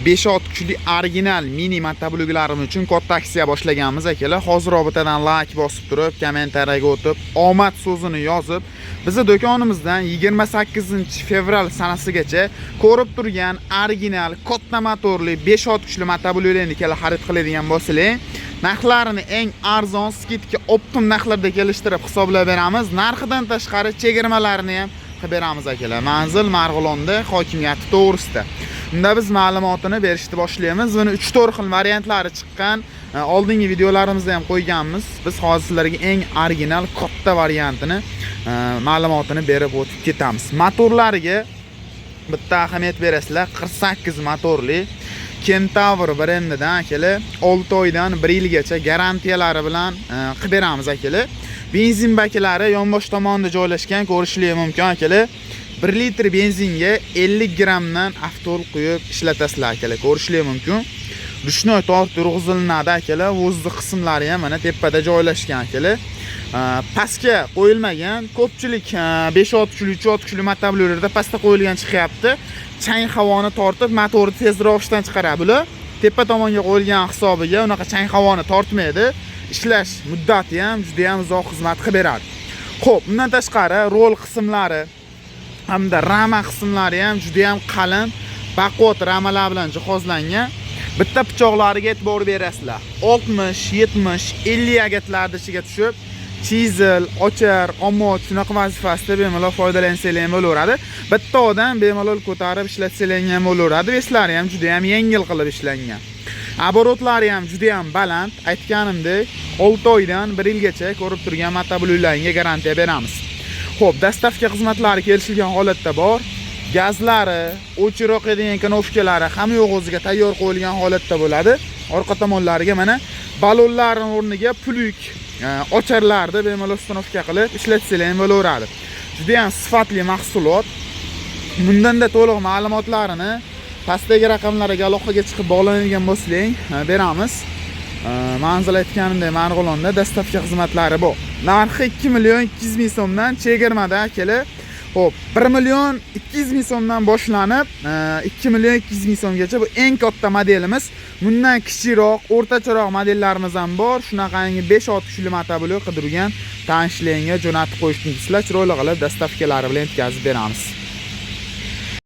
5 kuchli original mini motobloklarimiz uchun katta aksiya boshlaganmiz akalar. Hozir robitadan like bosib turib, kommentariyaga o'tib, omad so'zini yozib, bizning do'konimizdan 28-fevral sanasigacha ko'rib turgan original katta motorli 5 kuchli motobloklarni xarid qiladigan bo'lsangiz, narxlarini eng arzon, skidka optim narxlarda kelishtirib hisoblab beramiz. Narxidan tashqari chegirmalarni ham qilib beramiz akalar. Manzil Marg'ilonda, hokimiyati to'g'risida. Unda biz ma'lumotini berishni boshlaymiz. Buni 3-4 xil variantlari chiqqan. Oldingi videolarimizda ham qo'yganmiz. Biz hozir sizlarga eng original katta variantini ma'lumotini berib o'tib ketamiz. Motorlariga bitta ahamiyat berasizlar. 48 motorli Kentaur brendidan akalar 6 oydan 1 yilgacha garantiyalari bilan qilib beramiz akalar. Benzin baklari yonbosh tomonda joylashgan, ko'rishingiz mumkin akalar. 1 litr benzinga 50 grammdan avtol quyib ishlatasizlar akalar. Ko'rishingiz mumkin. Ruchnoy tort turg'iziladi akalar. O'zli qismlari ham mana tepada joylashgan akalar. Pastga qo'yilmagan. Ko'pchilik 5 kuchli, 3 kuchli motobloklarda pastga qo'yilgan chiqyapti. Chang havoni tortib, motorni tezroq ishdan chiqaradi. Bular tepa tomonga qo'yilgan hisobiga unaqa chang havoni tortmaydi. Ishlash muddati ham juda ham uzoq xizmat qilib beradi. Xo'p, bundan tashqari rol qismlari hamda rama qismlari ham juda ham qalin, baquvvat ramalar bilan jihozlangan. Bitta pichoqlariga e'tibor berasizlar. 60, 70, 50 agatlarning ichiga tushib, chisel, ochar, omot shunaqa vazifasida bemalol foydalansanglar ham bo'laveradi. Bitta odam bemalol ko'tarib ishlatsangiz ham bo'laveradi. Veslari ham juda ham yengil qilib ishlangan. Оборотлari ham juda ham baland. Aytganimdek, 6 oydan 1 yilgacha ko'rib turgan motobloklarga garantiya beramiz. Xo'p, dastavka xizmatlari kelishilgan holatda bor. Gazlari, o'chiroq edigan knopkalari hamma yo'q o'ziga tayyor qo'yilgan holatda bo'ladi. Orqa tomonlariga mana balonlarning o'rniga plyuk, ocharlarni bemalol ustanovka qilib ishlatsangiz ham bo'laveradi. Juda ham sifatli mahsulot. Bundan-da to'liq ma'lumotlarini pastdagi raqamlarga aloqaga chiqib bog'lanadigan bo'lsangiz, beramiz. Manzil aytganimdek Marg'ilonda dastavka xizmatlari bor. Narxi 2.200.000 so'mdan chegirmada akalar. Xo'p, 1.200.000 so'mdan boshlanib 2.200.000 so'mgacha bu eng katta modelimiz. Bundan kichikroq, o'rtacharoq modellarimiz ham bor. Shunaqangi 5 kuchli motoblok qidirgan tanishlarga jo'natib qo'yishni sizlar chiroyli qilib dastavkalari bilan yetkazib beramiz.